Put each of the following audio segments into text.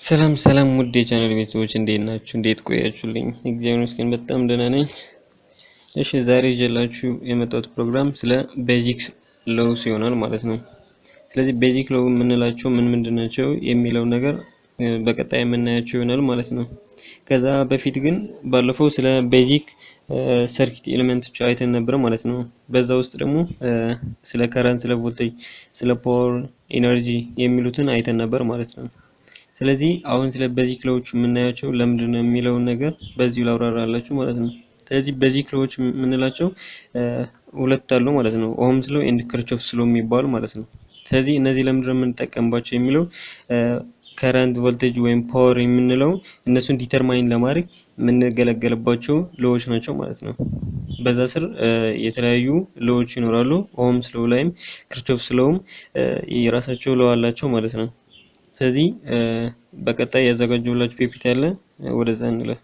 ሰላም ሰላም ውድ የቻናል ቤተሰቦች እንዴት ናችሁ? እንዴት ቆያችሁልኝ? እግዚአብሔር ይመስገን በጣም ደህና ነኝ። እሺ ዛሬ ይዤላችሁ የመጣሁት ፕሮግራም ስለ ቤዚክስ ሎውስ ይሆናል ማለት ነው። ስለዚህ ቤዚክ ሎው የምንላቸው ምንድን ናቸው የሚለው ነገር በቀጣይ የምናያቸው ይሆናል ማለት ነው። ከዛ በፊት ግን ባለፈው ስለ ቤዚክ ሰርኪት ኤሌመንቶች አይተን ነበር ማለት ነው። በዛ ውስጥ ደግሞ ስለ ከረንት፣ ስለ ቮልቴጅ፣ ስለ ፓወር፣ ኢነርጂ የሚሉትን አይተን ነበር ማለት ነው። ስለዚህ አሁን ስለ ቤዚክ ሎዎች የምናያቸው ለምንድነው የሚለውን ነገር በዚሁ ላብራራላችሁ ማለት ነው። ስለዚህ ቤዚክ ሎዎች የምንላቸው ሁለት አሉ ማለት ነው። ኦህምስ ሎው ኤንድ ክርቾፍስ ሎው የሚባሉ ማለት ነው። ስለዚህ እነዚህ ለምንድነው የምንጠቀምባቸው የሚለው ከረንት፣ ቮልቴጅ ወይም ፓወር የምንለው እነሱን ዲተርማይን ለማድረግ የምንገለገልባቸው ሎዎች ናቸው ማለት ነው። በዛ ስር የተለያዩ ሎዎች ይኖራሉ። ኦህምስ ሎው ላይም ክርቾፍስ ሎውም የራሳቸው ሎው አላቸው ማለት ነው። ስለዚህ በቀጣይ ያዘጋጀሁላችሁ ፔፒት ያለ ወደዛ እንለፍ።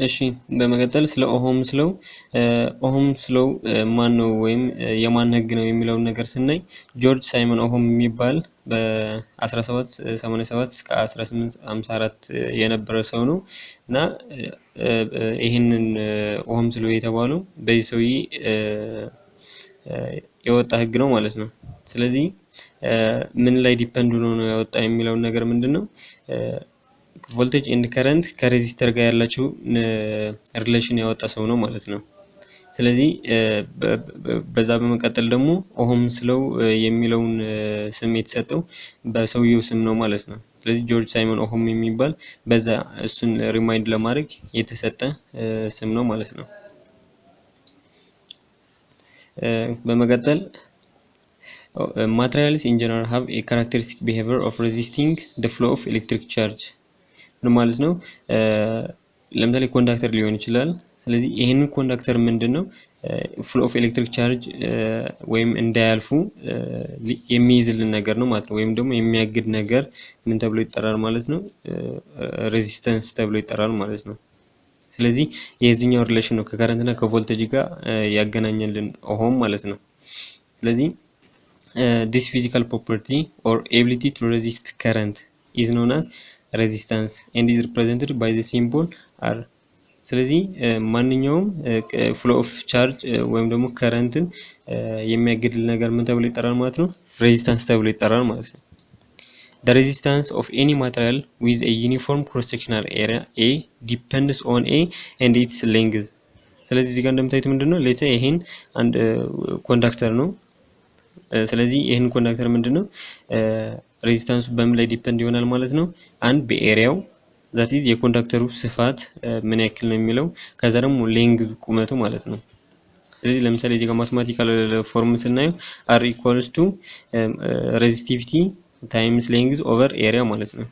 እሺ በመቀጠል ስለ ኦህምስ ሎው ማን ነው ወይም የማን ህግ ነው የሚለውን ነገር ስናይ ጆርጅ ሳይመን ኦህም የሚባል በ1787 እስከ 1854 የነበረ ሰው ነው እና ይህንን ኦህምስ ሎው የተባለው በዚህ ሰውዬ የወጣ ህግ ነው ማለት ነው። ስለዚህ ምን ላይ ዲፔንድ ሆኖ ነው ያወጣ የሚለው ነገር ምንድነው? ቮልቴጅ ኤንድ ከረንት ከሬዚስተር ጋር ያላቸው ሪሌሽን ያወጣ ሰው ነው ማለት ነው። ስለዚህ በዛ በመቀጠል ደግሞ ኦህምስ ሎው የሚለውን ስም የተሰጠው በሰውየው ስም ነው ማለት ነው። ስለዚህ ጆርጅ ሳይመን ኦህም የሚባል በዛ እሱን ሪማይንድ ለማድረግ የተሰጠ ስም ነው ማለት ነው። በመቀጠል materials in general have a characteristic behavior of resisting the flow of electric charge ምን ማለት ነው? ለምሳሌ ኮንዳክተር ሊሆን ይችላል። ስለዚህ ይሄንን ኮንዳክተር ምንድነው ፍሎ ኦፍ ኤሌክትሪክ ቻርጅ ወይም እንዳያልፉ የሚይዝልን ነገር ነው ማለት ነው። ወይም ደግሞ የሚያግድ ነገር ምን ተብሎ ይጠራል ማለት ነው? ሬዚስተንስ ተብሎ ይጠራል ማለት ነው። ስለዚህ የዚህኛው ሪሌሽን ነው ከከረንት እና ከቮልቴጅ ጋር ያገናኘልን ኦህም ማለት ነው። ስለዚህ this physical property or ability to resist current is known as resistance and is represented by the symbol R። ስለዚህ ማንኛውም flow of charge ወይም ደግሞ ከረንትን የሚያግድል ነገር ምን ተብሎ ይጠራል ማለት ነው? ሬዚስታንስ ተብሎ ይጠራል ማለት ነው። The resistance of any material with a uniform cross-sectional area A depends on A and its length። ስለዚህ እዚህ ጋር እንደምታዩት ምንድነው ሌትስ ሴይ ይሄን አንድ ኮንዳክተር ነው። ስለዚህ ይሄን ኮንዳክተር ምንድነው ሬዚስታንሱ በምን ላይ ዲፔንድ ይሆናል ማለት ነው? አንድ በኤሪያው that is የኮንዳክተሩ ስፋት ምን ያክል ነው የሚለው፣ ከዛ ደግሞ ሌንግዝ ቁመቱ ማለት ነው። ስለዚህ ለምሳሌ እዚህ ጋር ማቴማቲካል ፎርም ስናየው R equals to resistivity times length over area ማለት ነው።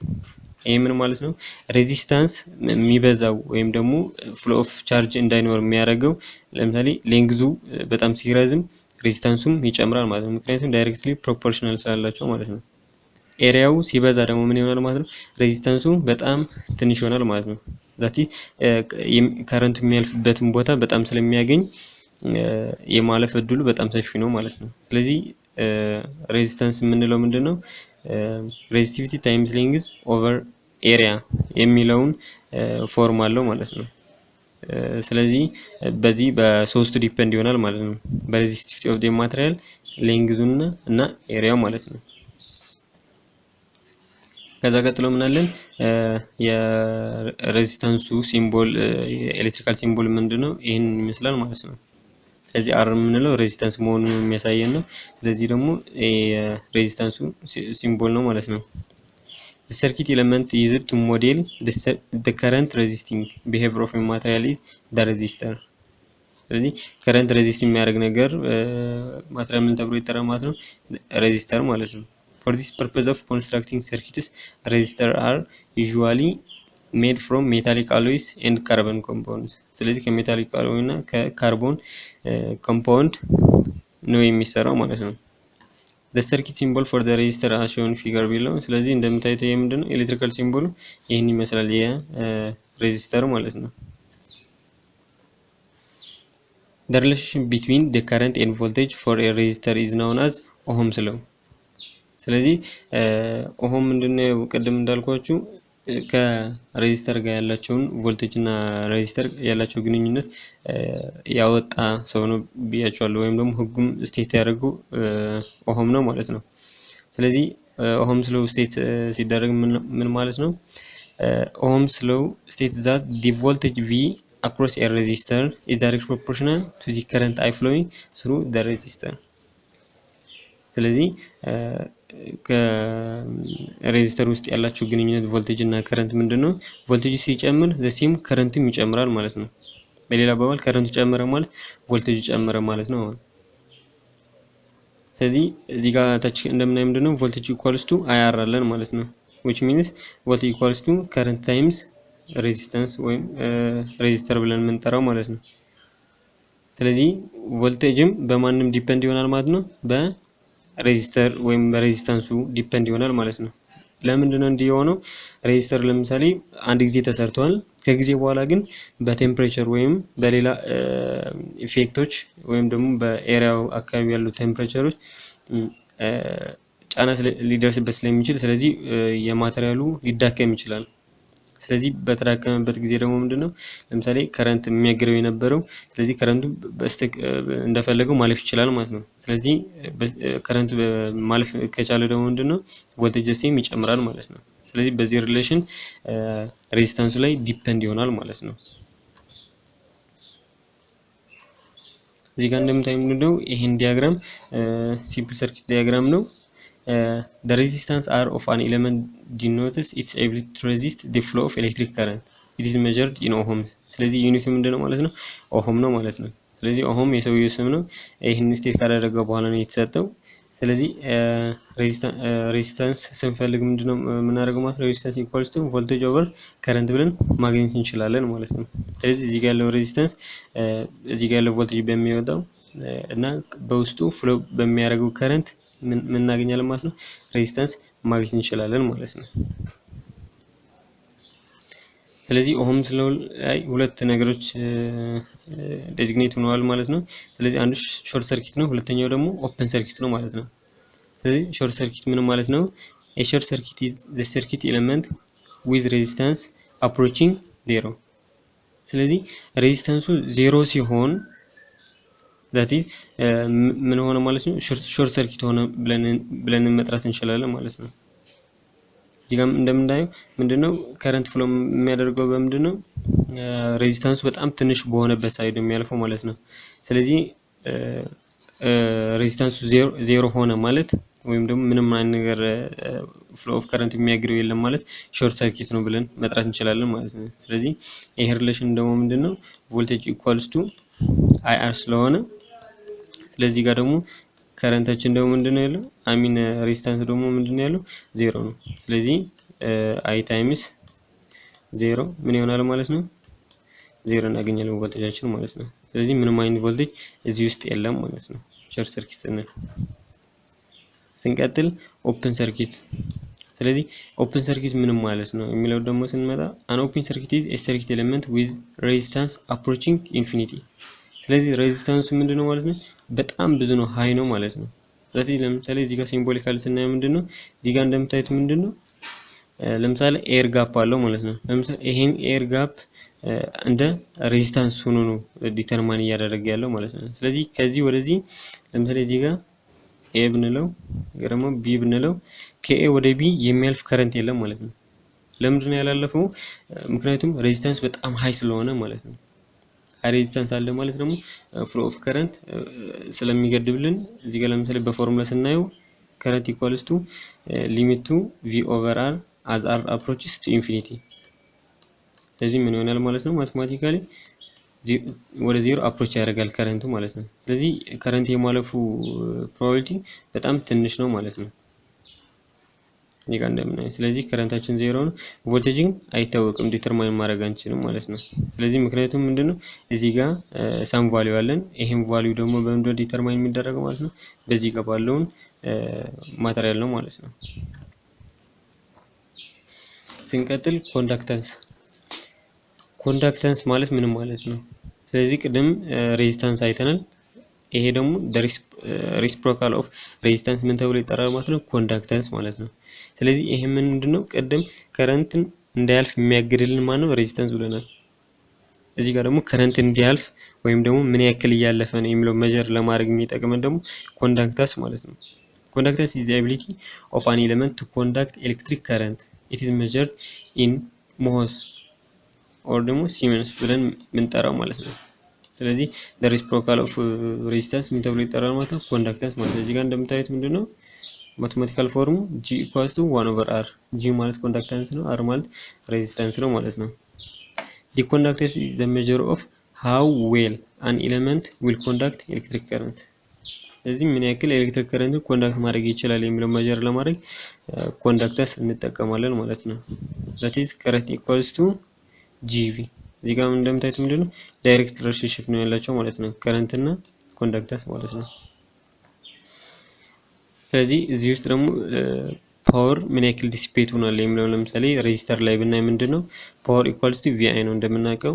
ይሄ ምን ማለት ነው? ሬዚስታንስ የሚበዛው ወይም ደግሞ ፍሎ ኦፍ ቻርጅ እንዳይኖር የሚያደርገው ለምሳሌ ሌንግዙ በጣም ሲረዝም ሬዚስታንሱም ይጨምራል ማለት ነው። ምክንያቱም ዳይሬክትሊ ፕሮፖርሽናል ስላላቸው ማለት ነው። ኤሪያው ሲበዛ ደግሞ ምን ይሆናል ማለት ነው? ሬዚስታንሱ በጣም ትንሽ ይሆናል ማለት ነው። ዛቲ ከረንት የሚያልፍበትን ቦታ በጣም ስለሚያገኝ የማለፍ እድሉ በጣም ሰፊ ነው ማለት ነው። ስለዚህ ሬዚስታንስ የምንለው ምንድነው? ሬዚስቲቪቲ ታይምስ ሌንግዝ ኦቨር ኤሪያ የሚለውን ፎርም አለው ማለት ነው። ስለዚህ በዚህ በሶስቱ ዲፔንድ ይሆናል ማለት ነው። በሬዚስቲቪቲ ኦፍ ዲ ማቴሪያል፣ ሌንግዙና እና ኤሪያው ማለት ነው። ከዛ ቀጥሎ ምን አለን? የሬዚስታንሱ ሲምቦል ኤሌክትሪካል ሲምቦል ምንድነው? ይሄን ይመስላል ማለት ነው። ስለዚህ አር የምንለው ሬዚስታንስ መሆኑን የሚያሳየን ነው። ስለዚህ ደግሞ የሬዚስታንሱ ሲምቦል ነው ማለት ነው። the circuit element used to model the current resisting behavior of a material is the resistor። ስለዚህ current resist የሚያደርግ ነገር ማቴሪያል ምን ተብሎ ይጠራል ማለት ነው? ሬዚስተር ማለት ነው። for this purpose of constructing circuits resistors are usually made from metallic alloys and carbon compounds። ስለዚህ ከሜታሊክ አሎይ እና ከካርቦን ኮምፓውንድ ነው የሚሰራው ማለት ነው። the circuit symbol for the resistor as shown figure below። ስለዚህ እንደምታዩት ይሄ ምንድነው ኤሌክትሪካል ሲምቦሉ ይሄን ይመስላል የሬዚስተር ማለት ነው። the relationship between the current and voltage for a resistor is known as Ohm's law። ስለዚህ ኦሆም ምንድነው ቅድም እንዳልኳችሁ ከሬዚስተር ጋር ያላቸውን ቮልቴጅ እና ሬዚስተር ያላቸው ግንኙነት ያወጣ ሰው ነው ብያቸዋለሁ ወይም ደግሞ ህጉም ስቴት ያደርገው ኦሆም ነው ማለት ነው። ስለዚህ ኦሆምስ ሎው ስቴት ሲደረግ ምን ማለት ነው? ኦሆምስ ሎው ስቴት that the voltage V across a resistor is directly proportional to the current I flowing through the resistor። ስለዚህ ከሬዚስተር ውስጥ ያላቸው ግንኙነት ቮልቴጅ እና ከረንት ምንድነው? ቮልቴጅ ሲጨምር ዘሲም ከረንትም ይጨምራል ማለት ነው። በሌላ አባባል ከረንቱ ጨመረ ማለት ቮልቴጅ ጨመረ ማለት ነው። ስለዚህ እዚህ ጋር ታች እንደምናየው ምንድነው voltage equals to IR አለን ማለት ነው። which means voltage equals to current times resistance ወይም resistor ብለን የምንጠራው ማለት ነው። ስለዚህ ቮልቴጅም በማንም ዲፔንድ ይሆናል ማለት ነው። በሬዚስተር ወይም በሬዚስታንሱ ዲፔንድ ይሆናል ማለት ነው። ለምንድነው እንዲህ የሆነው? ሬዚስተር ለምሳሌ አንድ ጊዜ ተሰርቷል። ከጊዜ በኋላ ግን በቴምፕሬቸር ወይም በሌላ ኢፌክቶች ወይም ደግሞ በኤሪያው አካባቢ ያሉ ቴምፕሬቸሮች ጫና ሊደርስበት ስለሚችል ስለዚህ የማቴሪያሉ ሊዳከም ይችላል። ስለዚህ በተዳከመበት ጊዜ ደግሞ ምንድነው ለምሳሌ ከረንት የሚያገረው የነበረው ስለዚህ ከረንቱ እንደፈለገው ማለፍ ይችላል ማለት ነው። ስለዚህ ከረንት ማለፍ ከቻለ ደግሞ ምንድነው ቮልቴጅ ሴም ይጨምራል ማለት ነው። ስለዚህ በዚህ ሪሌሽን ሬዚስታንሱ ላይ ዲፔንድ ይሆናል ማለት ነው። እዚህ ጋር እንደምታዩ ምንድነው ይሄን ዲያግራም ሲምፕል ሰርኪት ዲያግራም ነው። The resistance R of an element denotes its ability to resist the flow of electric current. It is measured in ohms. ስለዚህ ዩኒቱ ምንድነው ማለት ነው? ኦሆም ነው ማለት ነው። ስለዚህ ኦሆም የሰውየው ስም ነው። ይሄን ስቴት ካደረገ በኋላ ነው የተሰጠው። ስለዚህ ሬዚስታንስ ስንፈልግ ምንድነው የምናደርገው ማለት ነው? ሬዚስታንስ ኢኳልስ ቱ ቮልቴጅ ኦቨር ከረንት ብለን ማግኘት እንችላለን ማለት ነው። ስለዚህ እዚህ ጋር ያለው ሬዚስታንስ እዚህ ጋር ያለው ቮልቴጅ በሚወጣው እና በውስጡ ፍሎ በሚያደርገው ከረንት ምን እናገኛለን ማለት ነው? ሬዚስታንስ ማግኘት እንችላለን ማለት ነው። ስለዚህ ኦሆምስ ሎው ላይ ሁለት ነገሮች ዴዚግኔት ሆነዋል ማለት ነው። ስለዚህ አንዱ ሾርት ሰርኪት ነው፣ ሁለተኛው ደግሞ ኦፕን ሰርኪት ነው ማለት ነው። ስለዚህ ሾርት ሰርኪት ምን ማለት ነው? a short circuit is the circuit element with resistance approaching 0። ስለዚህ ሬዚስታንሱ 0 ሲሆን that is ምን ሆነ ማለት ነው? ሾርት ሰርኪት ሆነ ብለን መጥራት እንችላለን ማለት ነው። እዚህ ጋር እንደምናየው ምንድነው ከረንት ፍሎ የሚያደርገው በምንድነው ሬዚስታንሱ በጣም ትንሽ በሆነበት ሳይድ የሚያልፈው ማለት ነው። ስለዚህ ሬዚስታንሱ 0 ሆነ ማለት ወይም ደግሞ ምንም አይነት ነገር ፍሎ ኦፍ ከረንት የሚያግረው የለም ማለት ሾርት ሰርኪት ነው ብለን መጥራት እንችላለን ማለት ነው። ስለዚህ ይሄ ሪሌሽን ደግሞ ምንድነው ቮልቴጅ ኢኳልስ ቱ IR ስለሆነ ስለዚህ ጋር ደግሞ ከረንታችን ደግሞ ምንድነው ያለው አሚን ሬዚስታንስ ደግሞ ምንድነው ያለው 0 ነው። ስለዚህ I ታይምስ 0 ምን ይሆናል ማለት ነው? 0 እናገኛለን ቮልቴጃችን ማለት ነው። ስለዚህ ምንም አይነት ቮልቴጅ እዚህ ውስጥ የለም ማለት ነው ሾርት ሰርኪት ስንል። ስንቀጥል ኦፕን ሰርኪት። ስለዚህ ኦፕን ሰርኪት ምንም ማለት ነው የሚለው ደግሞ ስንመጣ an open circuit is a circuit element with resistance approaching infinity። ስለዚህ ሬዚስታንሱ ምንድነው ማለት ነው በጣም ብዙ ነው ሃይ ነው ማለት ነው። ስለዚህ ለምሳሌ እዚህ ጋር ሲምቦሊካል ስናየው ምንድነው እዚህ ጋር እንደምታዩት ምንድነው ለምሳሌ ኤር ጋፕ አለው ማለት ነው። ለምሳሌ ይሄን ኤር ጋፕ እንደ ሬዚስታንስ ሆኖ ነው ዲተርማይን እያደረገ ያለው ማለት ነው። ስለዚህ ከዚህ ወደዚህ ለምሳሌ እዚህ ጋር ኤ ብንለው ደግሞ ቢ ብንለው ከኤ ወደ ቢ የሚያልፍ ከረንት የለም ማለት ነው። ለምንድነው ያላለፈው? ምክንያቱም ሬዚስታንስ በጣም ሃይ ስለሆነ ማለት ነው። ሬዚስታንስ አለ ማለት ደግሞ ፍሎ ኦፍ ከረንት ስለሚገድብልን እዚህ ጋር ለምሳሌ በፎርሙላ ስናየው ከረንት ኢኳልስ ቱ ሊሚት ቱ ቪ ኦቨር አር as r approaches to infinity። ስለዚህ ምን ይሆናል ማለት ነው ማቴማቲካሊ ወደ 0 አፕሮች ያደርጋል ከረንቱ ማለት ነው። ስለዚህ ከረንት የማለፉ ፕሮባቢሊቲ በጣም ትንሽ ነው ማለት ነው እዚህ ጋር እንደምናየው። ስለዚህ ከረንታችን 0 ነው፣ ቮልቴጅ ግን አይታወቅም ዲተርማይን ማድረግ አንችልም ማለት ነው። ስለዚህ ምክንያቱም ምንድነው እዚህ ጋር ሳም ቫልዩ አለን። ይሄን ቫልዩ ደግሞ በምንድነው ዲተርማይን የሚደረገው ማለት ነው በዚህ ጋር ባለውን ማቴሪያል ነው ማለት ነው። ስንቀጥል ኮንዳክታንስ ማለት ምን ማለት ነው? ስለዚህ ቅድም ሬዚስታንስ አይተናል። ይሄ ደግሞ ሪሲፕሮካል ኦፍ ሬዚስታንስ ምን ተብሎ ይጠራል ማለት ነው? ኮንዳክታንስ ማለት ነው። ስለዚህ ይሄ ምንድነው? ቅድም ከረንትን እንዳያልፍ የሚያግድልን ማን ነው? ሬዚስታንስ ብለናል። እዚህ ጋር ደግሞ ከረንት እንዲያልፍ ወይም ደግሞ ምን ያክል እያለፈ ነው የሚለው ሜጀር ለማድረግ የሚጠቅመን ደግሞ ኮንዳክታንስ ማለት ነው። ኮንዳክታንስ is the ability of an element to conduct electric current. It is measured in mhos or ደግሞ ሲመንስ ብለን የምንጠራው ማለት ነው። ስለዚህ the reciprocal of resistance ምን ተብሎ ይጠራል ማለት ነው? ኮንዳክታንስ ማለት ነው። እዚህ ጋር እንደምታዩት ምንድነው ማቴማቲካል ፎርሙ G equals to 1/R። G ማለት ኮንዳክታንስ ነው፣ R ማለት ሬዚስታንስ ነው ማለት ነው። The conductance is the measure of how well an element will conduct electric current. ስለዚህ ምን ያክል ኤሌክትሪክ ከረንት ኮንዳክት ማድረግ ይችላል የሚለው ሜጀር ለማድረግ ኮንዳክታንስ እንጠቀማለን ማለት ነው። that is current equals to GV። እዚህ ጋር እንደምታዩት ምንድነው ዳይሬክት ሪሌሽንሺፕ ነው ያላቸው ማለት ነው፣ ከረንት እና ኮንዳክታንስ ማለት ነው። ስለዚህ እዚህ ውስጥ ደግሞ ፓወር ምን ያክል ዲሲፔት ሆኗል የሚለው ለምሳሌ ሬዚስተር ላይ ብናይ ምንድነው ፓወር ኢኳልስ ቱ VI ነው እንደምናውቀው።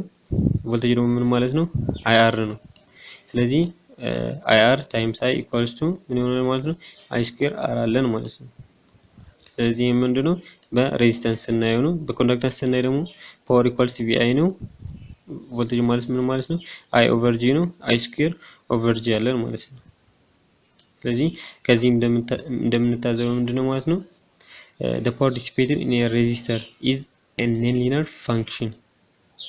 ቮልቴጅ ደግሞ ምን ማለት ነው? IR ነው። ስለዚህ IR ታይምስ I ኢኳልስ ቱ ምን ይሆናል ማለት ነው? I ስኩዌር R አለን ማለት ነው። ስለዚህ ምንድነው በሬዚስታንስ ስናየው ነው። በኮንዳክታንስ ስናይ ደግሞ ፓወር ኢኳልስ ቱ VI ነው። ቮልቴጅ ማለት ምን ማለት ነው? I ኦቨር G ነው። I ስኩዌር ኦቨር G አለን ማለት ነው። ስለዚህ ከዚህ እንደምንታዘበው ምንድነው ማለት ነው the power dissipated in a resistor is a nonlinear function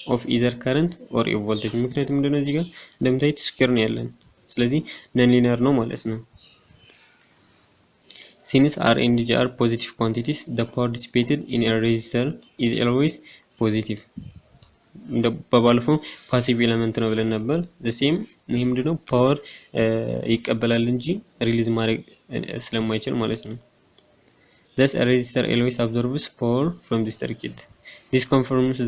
of either current or a voltage። ምክንያቱም ምንድነው እዚህ ጋር እንደምታዩት ስኩዌር ነው ያለን፣ ስለዚህ nonlinear ነው ማለት ነው። since R and G are positive quantities, the power dissipated in a resistor is always positive። በባለፈው ፓሲቭ ኤሌመንት ነው ብለን ነበር። the same ይሄ ምንድነው ፓወር ይቀበላል እንጂ ሪሊዝ ማድረግ ስለማይችል ማለት ነው። thus a resistor always absorbs power from the circuit. This confirms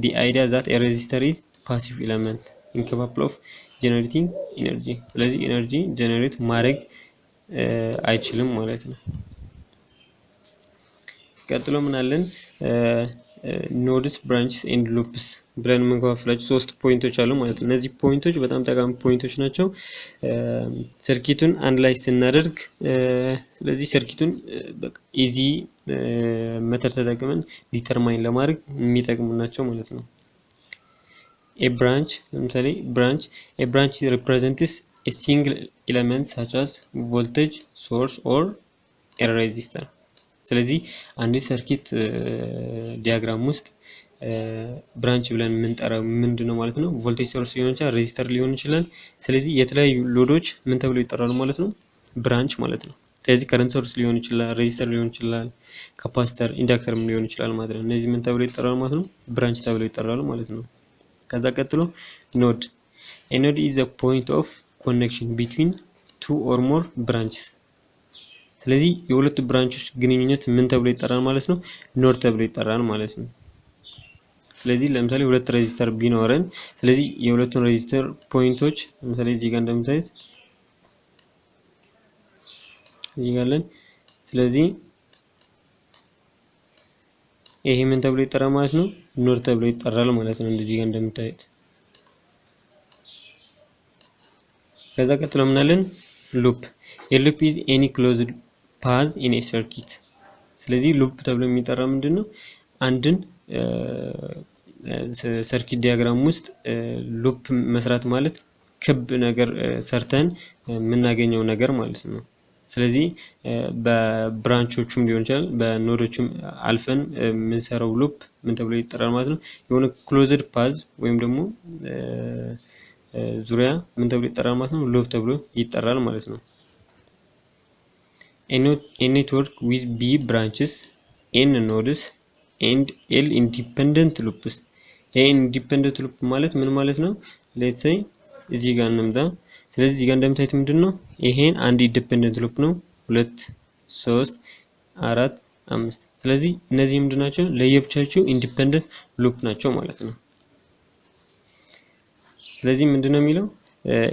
the idea that a resistor is passive element incapable of generating energy። ስለዚህ ኤነርጂ ጀነሬት ማድረግ አይችልም ማለት ነው። ቀጥሎ ምን አለን? ኖድስ ብራንችስ ኤንድ ሉፕስ ብለን የምንከፋፍላቸው 3 ፖይንቶች አሉ ማለት ነው። እነዚህ ፖይንቶች በጣም ጠቃሚ ፖይንቶች ናቸው ሰርኪቱን አንድ ላይ ስናደርግ። ስለዚህ ሰርኪቱን ኢዚ ሜተድ ተጠቅመን ዲተርማይን ለማድረግ የሚጠቅሙ ናቸው ማለት ነው። a branch ለምሳሌ a branch represents a single element such as voltage source or a resistor። ስለዚህ አንድ ሰርኪት ዲያግራም ውስጥ ብራንች ብለን የምንጠራው ምንድነው ማለት ነው? ቮልቴጅ ሶርስ ሊሆን ይችላል፣ ሬዚስተር ሊሆን ይችላል። ስለዚህ የተለያዩ ሎዶች ምን ተብለው ይጠራሉ ማለት ነው? ብራንች ማለት ነው። ስለዚህ ከረንት ሶርስ ሊሆን ይችላል፣ ሬዚስተር ሊሆን ይችላል፣ ካፓሲተር፣ ኢንዳክተር ሊሆን ይችላል ማለት ነው። እነዚህ ምን ተብለው ይጠራሉ ማለት ነው? ብራንች ተብለው ይጠራሉ ማለት ነው። ከዛ ቀጥሎ ኖድ a node is a point of connection between two or more branches። ስለዚህ የሁለቱ ብራንቾች ግንኙነት ምን ተብሎ ይጠራል ማለት ነው? ኖድ ተብሎ ይጠራል ማለት ነው። ስለዚህ ለምሳሌ ሁለት ሬዚስተር ቢኖረን ስለዚህ የሁለቱን ሬዚስተር ፖይንቶች ለምሳሌ እዚህ ጋር እንደምታዩት እዚህ ጋር አለን። ስለዚህ ይሄ ምን ተብሎ ይጠራል ማለት ነው? ኖድ ተብሎ ይጠራል ማለት ነው። እንደዚህ ጋር እንደምታዩት ከዛ ቀጥሎ ምን አለን? ሉፕ a loop is any closed path in a circuit። ስለዚህ ሉፕ ተብሎ የሚጠራው ምንድነው? አንድን ሰርኪት ዲያግራም ውስጥ ሉፕ መስራት ማለት ክብ ነገር ሰርተን የምናገኘው ነገር ማለት ነው። ስለዚህ በብራንቾቹም ሊሆን ይችላል በኖዶቹም አልፈን የምንሰራው ሉፕ ምን ተብሎ ይጠራል ማለት ነው? የሆነ ክሎዝድ ፓዝ ወይም ደግሞ ዙሪያ ምን ተብሎ ይጠራል ማለት ነው? ሉፕ ተብሎ ይጠራል ማለት ነው። a network with b branches, n nodes and l independent loops። ይሄ ኢንዲፔንደንት ሉፕ ማለት ምን ማለት ነው? ሌትስ ሴይ እዚህ ጋር እንምጣ። ስለዚህ እዚህ ጋር እንደምታዩት ምንድነው ይሄን አንድ ኢንዲፔንደንት ሉፕ ነው 2 3 4 5። ስለዚህ እነዚህ ምንድናቸው? ለየብቻቸው ኢንዲፔንደንት ሉፕ ናቸው ማለት ነው። ስለዚህ ምንድነው የሚለው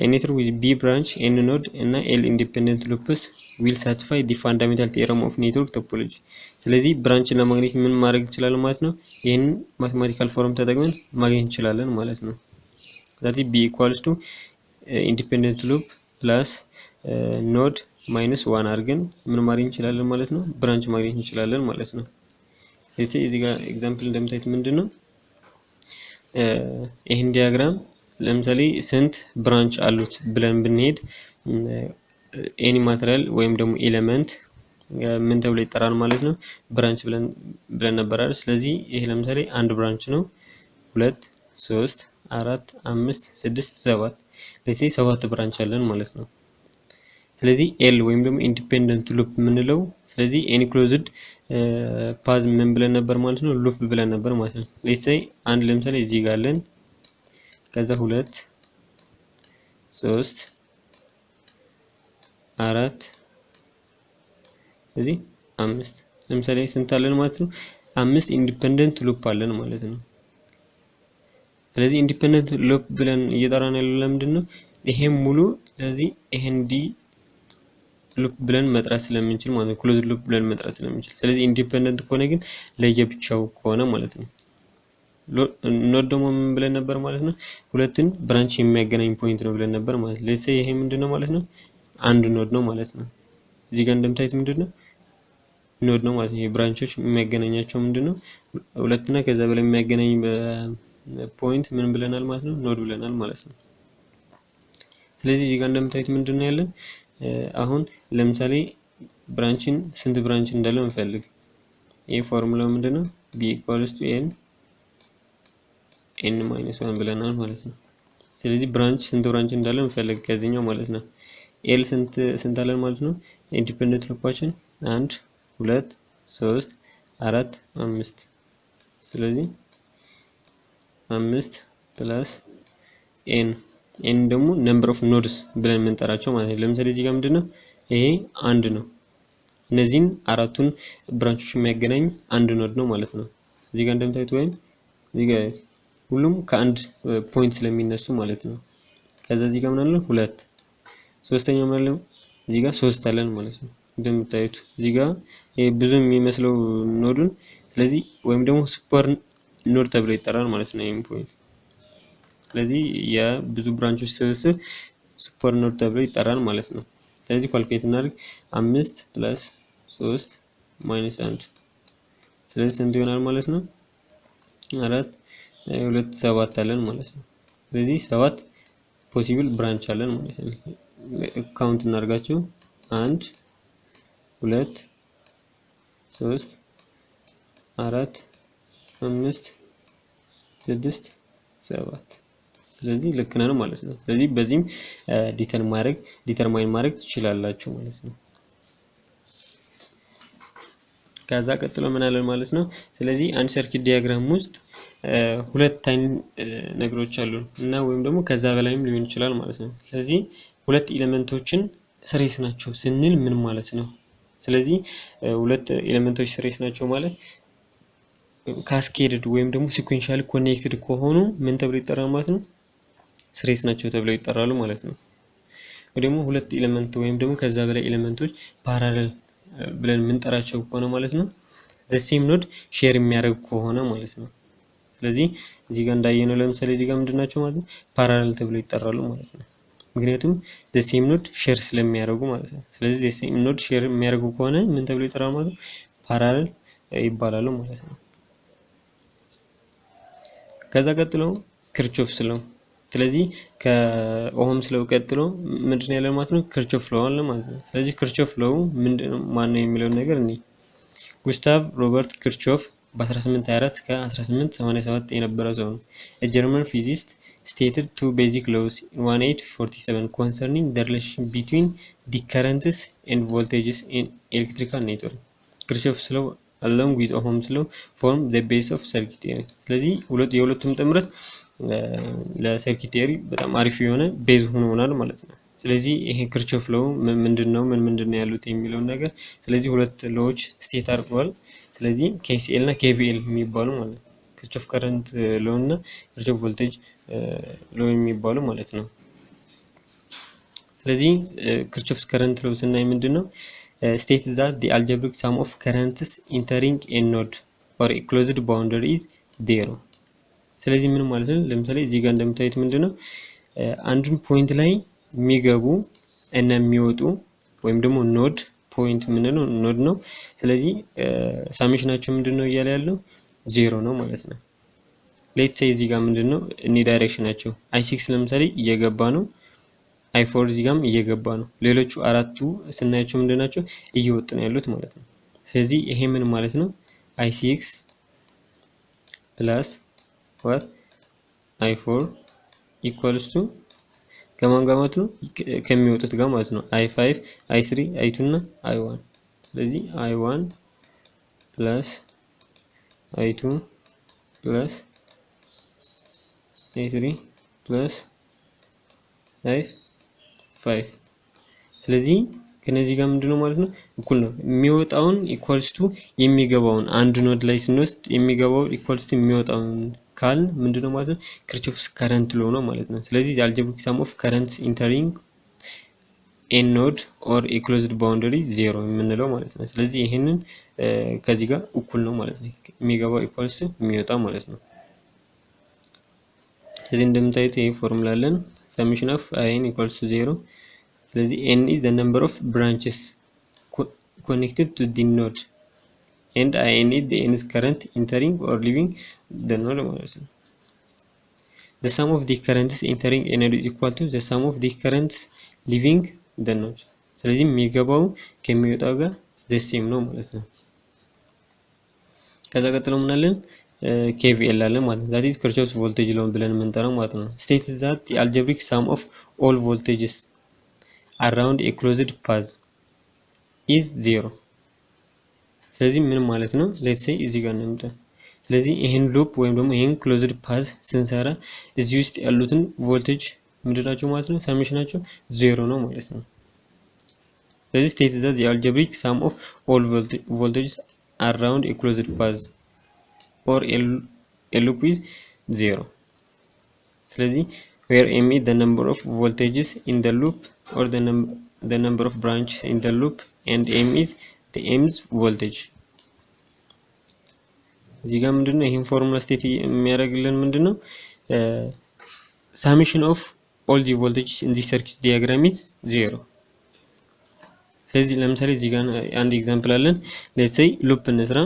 a network with b branch, n node እና l independent loops will satisfy the fundamental theorem of network topology። ስለዚህ ብራንችን ለማግኘት ምን ማድረግ እንችላለን ማለት ነው? ይሄን ማቴማቲካል ፎርም ተጠቅመን ማግኘት እንችላለን ማለት ነው። ስለዚህ b equals to independent loop ፕላስ ኖድ ማይነስ 1 አድርገን ምን ማግኘት እንችላለን ማለት ነው? ብራንች ማግኘት እንችላለን ማለት ነው። እዚህ ጋር ኤግዛምፕል እንደምታዩት ምንድነው ይሄን ዲያግራም ለምሳሌ ስንት ብራንች አሉት ብለን ብንሄድ ኤኒ ማቴሪያል ወይም ደግሞ ኤሌመንት ምን ተብሎ ይጠራል ማለት ነው? ብራንች ብለን ነበር አይደል? ስለዚህ ይሄ ለምሳሌ አንድ ብራንች ነው። 2 3 4 5 6 7 ለዚህ 7 ብራንች አለን ማለት ነው። ስለዚህ ኤል ወይም ደግሞ ኢንዲፔንደንት ሉፕ የምንለው ስለዚህ ኤኒ ክሎዝድ ፓዝ ምን ብለን ነበር ማለት ነው? ሉፕ ብለን ነበር ማለት ነው። ሌትስ ሴይ አንድ ለምሳሌ እዚህ ጋር አለን ከዛ 2 3 4 እዚህ 5 ለምሳሌ ስንት አለን ማለት ነው? 5 ኢንዲፔንደንት ሉፕ አለን ማለት ነው። ስለዚህ ኢንዲፔንደንት ሉፕ ብለን እየጠራን ያለው ለምንድን ነው? ይሄም ሙሉ ስለዚህ ይሄን ዲ ሉፕ ብለን መጥራት ስለምንችል ማለት ነው። ክሎዝድ ሉፕ ብለን መጥራት ስለምንችል ስለዚህ ኢንዲፔንደንት ከሆነ ግን ለየብቻው ከሆነ ማለት ነው። ኖድ ደግሞ ምን ብለን ነበር ማለት ነው? ሁለትን ብራንች የሚያገናኝ ፖይንት ነው ብለን ነበር ማለት ነው። ሌትስ ሴይ ይሄ ምንድነው ማለት ነው? አንድ ኖድ ነው ማለት ነው። እዚህ ጋር እንደምታዩት ምንድነው ኖድ ነው ማለት ነው። የብራንቾች የሚያገናኛቸው ምንድነው? ሁለትና ከዛ በላይ የሚያገናኝ ፖይንት ምን ብለናል ማለት ነው? ኖድ ብለናል ማለት ነው። ስለዚህ እዚህ ጋር እንደምታዩት ምንድነው ያለን አሁን ለምሳሌ ብራንችን ስንት ብራንች እንዳለ እንፈልግ። ይሄ ፎርሙላው ምንድነው? b equals to n minus 1 ብለናል ማለት ነው። ስለዚህ ብራንች ስንት ብራንች እንዳለ እንፈልግ ከዚህኛው ማለት ነው። ኤል ስንት አለን ማለት ነው? ኢንዲፔንደንት ሉፓችን 1 2 3 4 5 ስለዚህ 5 ፕላስ ኤን ደግሞ ነምበር ኦፍ ኖድስ ብለን የምንጠራቸው ማለት ነው። ለምሳሌ እዚህ ጋር ምንድነው ይሄ አንድ ነው። እነዚህን አራቱን ብራንቾች የሚያገናኝ አንድ ኖድ ነው ማለት ነው። እዚህ ጋር እንደምታዩት ወይም እዚህ ጋር ሁሉም ከአንድ ፖይንት ስለሚነሱ ማለት ነው። ከዛ እዚህ ጋር ምን አለ? 2 ሶስተኛው ምን አለ? እዚህ ጋር 3 አለን ማለት ነው። እንደምታዩት እዚህ ጋር ይሄ ብዙ የሚመስለው ኖዱን ስለዚህ ወይም ደግሞ ሱፐር ኖድ ተብሎ ይጠራል ማለት ነው። ይሄን ፖይንት ስለዚህ የብዙ ብራንቾች ስብስብ ሱፐር ኖድ ተብሎ ይጠራል ማለት ነው። ስለዚህ ካልኩሌት እናድርግ 5 + 3 - 1 ስለዚህ ስንት ይሆናል ማለት ነው? 4 2 7 አለን ማለት ነው። ስለዚህ 7 ፖሲብል ብራንች አለን ማለት ነው። ካውንት እናድርጋቸው 1 2 3 4 5 6 7 ስለዚህ ልክ ነን ማለት ነው። ስለዚህ በዚህም ዲተርማይን ማድረግ ትችላላችሁ ማለት ነው። ከዛ ቀጥሎ ምን አለን ማለት ነው? ስለዚህ አንድ ሰርኪት ዲያግራም ውስጥ ሁለት አይነት ነገሮች አሉ እና ወይም ደግሞ ከዛ በላይም ሊሆን ይችላል ማለት ነው። ስለዚህ ሁለት ኤሌመንቶችን ስሬስ ናቸው ስንል ምን ማለት ነው? ስለዚህ ሁለት ኤሌመንቶች ስሬስ ናቸው ማለት ካስኬድድ ወይም ደግሞ ሲኩዌንሻሊ ኮኔክትድ ከሆኑ ምን ተብሎ ይጠራል ማለት ነው? ስሬስ ናቸው ተብለው ይጠራሉ ማለት ነው። ወይ ደግሞ ሁለት ኤሌመንት ወይም ደግሞ ከዛ በላይ ኤሌመንቶች ፓራለል ብለን የምንጠራቸው ከሆነ ማለት ነው ዘ ሴም ኖድ ሼር የሚያደርጉ ከሆነ ማለት ነው። ስለዚህ እዚህ ጋር እንዳየነው ለምሳሌ እዚህ ጋር ምንድናቸው ማለት ነው? ፓራለል ተብለው ይጠራሉ ማለት ነው። ምክንያቱም ዘ ሴም ኖድ ሼር ስለሚያደርጉ ማለት ነው። ስለዚህ ዘ ሴም ኖድ ሼር የሚያደርጉ ከሆነ ምን ተብለው ይጠራሉ ማለት ነው? ፓራለል ይባላሉ ማለት ነው። ከዛ ቀጥሎ ክርቾፍስ ሎው ስለዚህ ከኦህምስ ሎው ቀጥሎ ምንድነው ያለው ማለት ነው? ክርቾፍ ሎው አለ ማለት ነው። ስለዚህ ክርቾፍ ሎው ምንድነው ማነው የሚለው ነገር እኔ ጉስታቭ ሮበርት ክርቾፍ በ1824 እስከ 1887 የነበረ ሰው ነው። ጀርመን ፊዚስት stated two basic laws in 1847 concerning the relation between the currents and voltages in electrical network. ክርቾፍስ ሎው along with Ohm's law form the base of circuit theory. ስለዚህ የሁለቱም ጥምረት ለሰርኪት ቲዮሪ በጣም አሪፍ የሆነ ቤዝ ሆኖናል ማለት ነው። ስለዚህ ይሄ ክርቾፍ ሎው ምንድነው ምንድነው ያሉት የሚለው ነገር ስለዚህ ሁለት ሎዎች ስቴት አድርገዋል። ስለዚህ KCL እና KVL የሚባሉ ማለት ነው። ክርቾፍ ከረንት ሎው እና ክርቾፍ ቮልቴጅ ሎው የሚባሉ ማለት ነው። ስለዚህ ክርቾፍ ከረንት ሎው ስናይ ምንድነው state that the algebraic sum of currents entering a node or a closed boundary is 0. ስለዚህ ምን ማለት ነው? ለምሳሌ እዚህ ጋር እንደምታዩት ምንድነው አንድን ፖይንት ላይ የሚገቡ እና የሚወጡ ወይም ደግሞ ኖድ ፖይንት ምንድነው ኖድ ነው። ስለዚህ ሳሜሽናቸው ምንድነው እያለ ያለው 0 ነው ማለት ነው። ሌትስ ሴይ እዚህ ጋር ምንድነው እኒ ዳይሬክሽናቸው i6 ለምሳሌ እየገባ ነው፣ i4 እዚህ ጋርም እየገባ ነው። ሌሎቹ አራቱ ስናያቸው ምንድናቸው እየወጡ ነው ያሉት ማለት ነው። ስለዚህ ይሄ ምን ማለት ነው i6 ፕላስ what i4 ኢኳልስ ቱ ከማን ጋር ማለት ነው ከሚወጡት ጋር ማለት ነው i5 i3 i2 እና i1። ስለዚህ i1 ፕላስ i2 ፕላስ i3 ፕላስ i5። ስለዚህ ከነዚህ ጋር ምንድነው ማለት ነው እኩል ነው። የሚወጣውን ኢኳልስ ቱ የሚገባውን አንድ ኖድ ላይ ስንወስድ የሚገባው ኢኳልስ ቱ የሚወጣውን ካል ምንድነው ማለት ነው ክርቾፍስ ከረንት ሎ ነው ማለት ነው። ስለዚህ the algebraic sum of currents entering a node or a closed boundary 0 የምንለው ማለት ነው። ስለዚህ ይሄንን ከዚህ ጋር እኩል ነው ማለት ነው። የሚገባው ኢኳልስ ቱ የሚወጣው ማለት ነው። ስለዚህ እንደምታዩት ይሄ ፎርሙላ አለን summation of in equals to 0። ስለዚህ n is the number of branches connected to the node and in is the n's current entering or leaving the node ማለት ነው። the sum of the currents entering a node is equal to the sum of the currents leaving the node። ስለዚህ የሚገባው ከሚወጣው ጋር the same ነው ማለት ነው። ከዛ ቀጥሎ ምን አለን KVL አለን ማለት ነው። that is Kirchhoff's voltage law ብለን የምንጠራው ማለት ነው። states that the algebraic sum of all voltages around a closed path is 0። ስለዚህ ምን ማለት ነው let's say እዚህ ጋር እንምጣ። ስለዚህ ይሄን ሉፕ ወይም ደግሞ ይሄን ክሎዝድ ፓዝ ስንሰራ እዚህ ውስጥ ያሉትን ቮልቴጅ ምንድናቸው ማለት ነው ሳሜሽናቸው 0 ነው ማለት ነው። ስለዚህ states that the algebraic sum of all voltages around a closed path or a loop is 0። ስለዚህ where m is the number of voltages in the loop or the number of branches in the loop and m is the m's voltage። እዚህ ጋር ምንድነው ይሄን ፎርሙላ ስቴት የሚያደርግልን ምንድነው summation of all the voltages in this circuit diagram is 0። ስለዚህ ለምሳሌ እዚህ ጋር አንድ ኤግዛምፕል አለን let's say loop እንስራ።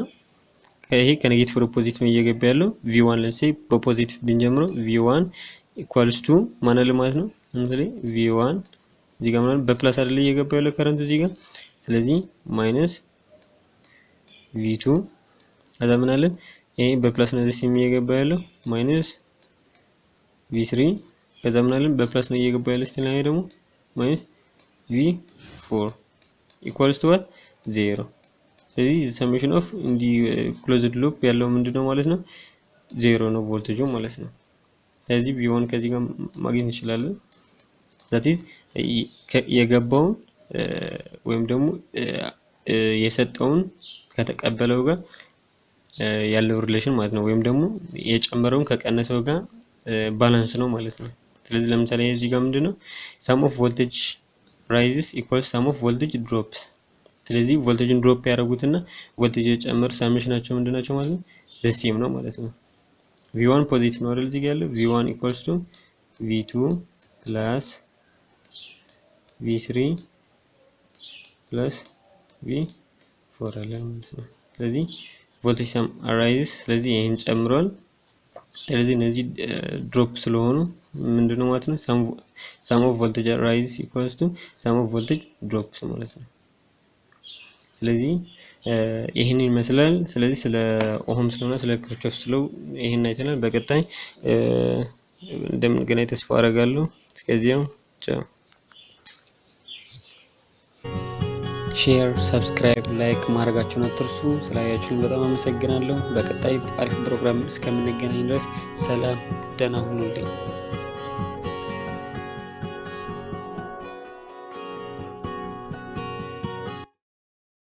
ይሄ ከኔጌቲቭ ወደ ፖዚቲቭ ነው እየገባ ያለው v1 let's say በፖዚቲቭ ብንጀምረው v1 equals to ማን አለ ማለት ነው ለምሳሌ v1 እዚህ ጋር ማለት በፕላስ አይደል እየገባ ያለው ከረንቱ እዚህ ጋር። ስለዚህ ማይነስ v2 ከዛ ምን አለን ይሄ በፕላስ ነው እዚህ እየገባ ያለው ማይነስ v3 ከዛ ምን አለን በፕላስ ነው እየገባ ያለው ስለዚህ ደግሞ ማይነስ v4 equals to what 0። ስለዚህ summation of in the closed loop ያለው ምንድነው ማለት ነው 0 ነው ቮልቴጁ ማለት ነው። ስለዚህ v1 ከዚህ ጋር ማግኘት እንችላለን that is የገባውን ወይም ደግሞ የሰጠውን ከተቀበለው ጋር ያለው ሪሌሽን ማለት ነው። ወይም ደግሞ የጨመረውን ከቀነሰው ጋር ባላንስ ነው ማለት ነው። ስለዚህ ለምሳሌ እዚህ ጋር ምንድነው sum of voltage rises equals sum of voltage drops። ስለዚህ ቮልቴጅን ድሮፕ ያደርጉትና ቮልቴጅ የጨመሩ ሳሜሽናቸው ምንድናቸው ማለት ነው the same ነው ማለት ነው። v1 ፖዚቲቭ ነው አይደል እዚህ ጋር ያለው v1 equals to v2 plus v3 plus v4 አለ ማለት ነው። ስለዚህ ቮልቴጅ ሰም አራይዝስ ስለዚህ ይሄን ጨምሯል። ስለዚህ እነዚህ ድሮፕ ስለሆኑ ምንድነው ማለት ነው sum of voltage rises equals to sum of voltage drops ማለት ነው። ስለዚህ ይሄን ይመስላል። ስለዚህ ስለ ኦህምስ ሎና ስለ ክርቾፍስ ሎው ይሄን አይተናል። በቀጣይ እንደምንገናኝ ተስፋ አደርጋለሁ። እስከዚያው ቻው። ሼር፣ ሰብስክራይብ፣ ላይክ ማድረጋችሁን አትርሱ። ስላያችሁን በጣም አመሰግናለሁ። በቀጣይ አሪፍ ፕሮግራም እስከምንገናኝ ድረስ ሰላም፣ ደህና ሁኑልኝ።